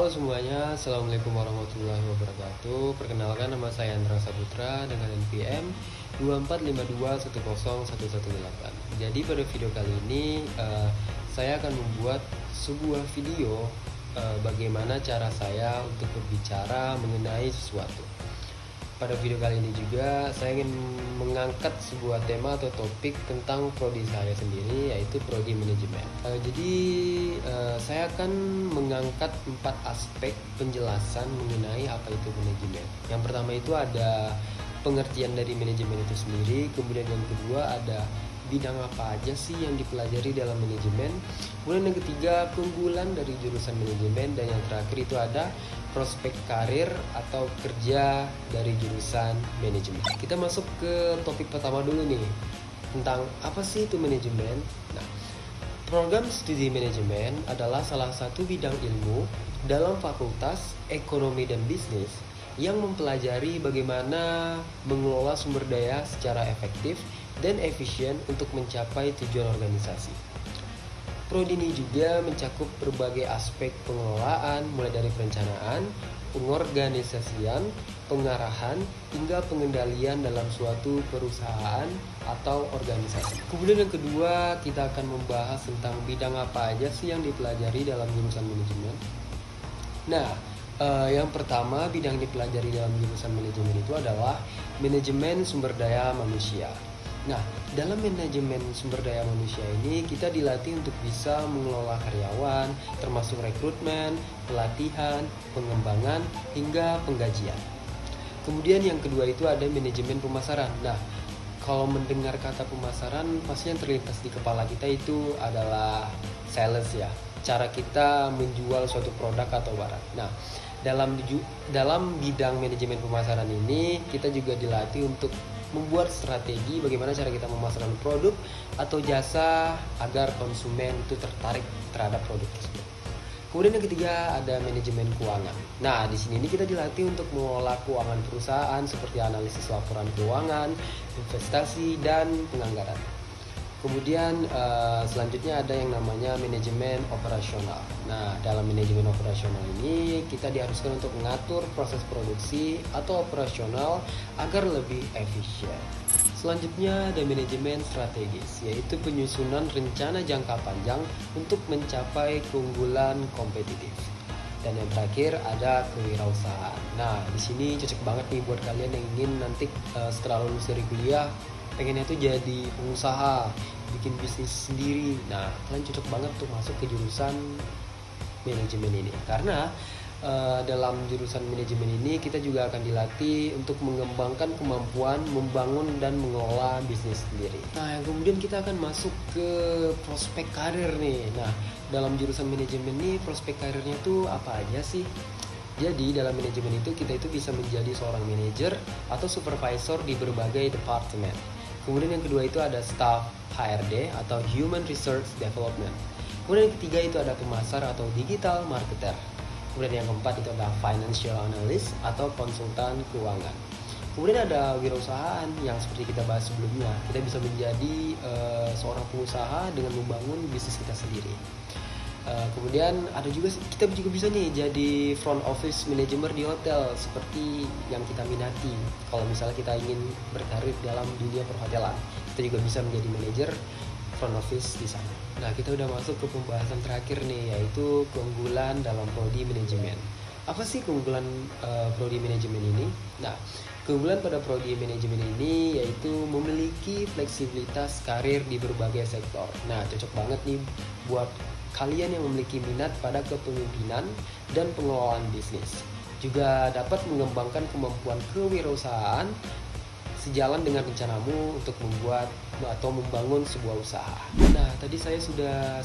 Halo semuanya, Assalamualaikum warahmatullahi wabarakatuh. Perkenalkan, nama saya Andra Saputra dengan NPM 2452101118. Jadi pada video kali ini saya akan membuat sebuah video bagaimana cara saya untuk berbicara mengenai sesuatu. Pada video kali ini juga saya ingin mengangkat sebuah tema atau topik tentang prodi saya sendiri, yaitu prodi manajemen. Saya akan mengangkat 4 aspek penjelasan mengenai apa itu manajemen. Yang pertama itu ada pengertian dari manajemen itu sendiri. Kemudian yang kedua ada bidang apa aja sih yang dipelajari dalam manajemen. Kemudian yang ketiga, keunggulan dari jurusan manajemen. Dan yang terakhir itu ada prospek karir atau kerja dari jurusan manajemen. Kita masuk ke topik pertama dulu nih, tentang apa sih itu manajemen. Nah, program studi manajemen adalah salah satu bidang ilmu dalam Fakultas Ekonomi dan Bisnis yang mempelajari bagaimana mengelola sumber daya secara efektif dan efisien untuk mencapai tujuan organisasi. Prodi ini juga mencakup berbagai aspek pengelolaan, mulai dari perencanaan, pengorganisasian, pengarahan, hingga pengendalian dalam suatu perusahaan atau organisasi. Kemudian yang kedua, kita akan membahas tentang bidang apa aja sih yang dipelajari dalam jurusan manajemen. Nah, yang pertama bidang yang dipelajari dalam jurusan manajemen itu adalah manajemen sumber daya manusia. Nah, dalam manajemen sumber daya manusia ini kita dilatih untuk bisa mengelola karyawan, termasuk rekrutmen, pelatihan, pengembangan, hingga penggajian. Kemudian yang kedua itu ada manajemen pemasaran. Nah, kalau mendengar kata pemasaran, pasti yang terlintas di kepala kita itu adalah sales ya. Cara kita menjual suatu produk atau barang. Nah, dalam bidang manajemen pemasaran ini kita juga dilatih untuk membuat strategi bagaimana cara kita memasarkan produk atau jasa agar konsumen itu tertarik terhadap produk tersebut. Kemudian yang ketiga ada manajemen keuangan. Nah, di sini kita dilatih untuk mengelola keuangan perusahaan seperti analisis laporan keuangan, investasi, dan penganggaran. Kemudian selanjutnya ada yang namanya manajemen operasional. Nah, dalam manajemen operasional ini kita diharuskan untuk mengatur proses produksi atau operasional agar lebih efisien. Selanjutnya ada manajemen strategis, yaitu penyusunan rencana jangka panjang untuk mencapai keunggulan kompetitif. Dan yang terakhir ada kewirausahaan. Nah, di sini cocok banget nih buat kalian yang ingin nanti setelah lulus dari kuliah pengennya tuh jadi pengusaha, bikin bisnis sendiri. Nah, kalian cocok banget tuh masuk ke jurusan manajemen ini. Karena dalam jurusan manajemen ini kita juga akan dilatih untuk mengembangkan kemampuan membangun dan mengelola bisnis sendiri. Nah, yang kemudian kita akan masuk ke prospek karir nih. Nah, dalam jurusan manajemen ini prospek karirnya tuh apa aja sih? Jadi dalam manajemen itu kita itu bisa menjadi seorang manajer atau supervisor di berbagai departemen. Kemudian yang kedua itu ada staff HRD atau Human Resource Development. Kemudian yang ketiga itu ada pemasar atau digital marketer. Kemudian yang keempat itu ada financial analyst atau konsultan keuangan. Kemudian ada wirausahaan yang seperti kita bahas sebelumnya. Kita bisa menjadi seorang pengusaha dengan membangun bisnis kita sendiri. Kemudian ada juga kita juga bisa nih jadi front office manager di hotel seperti yang kita minati. Kalau misalnya kita ingin berkarir dalam dunia perhotelan, kita juga bisa menjadi manajer front office di sana. Nah, kita udah masuk ke pembahasan terakhir nih, yaitu keunggulan dalam prodi manajemen. Apa sih keunggulan prodi manajemen ini? Nah, keunggulan pada prodi manajemen ini yaitu memiliki fleksibilitas karir di berbagai sektor. Nah, cocok banget nih buat kalian yang memiliki minat pada kepemimpinan dan pengelolaan bisnis. Juga dapat mengembangkan kemampuan kewirausahaan sejalan dengan rencanamu untuk membuat atau membangun sebuah usaha. Nah, tadi saya sudah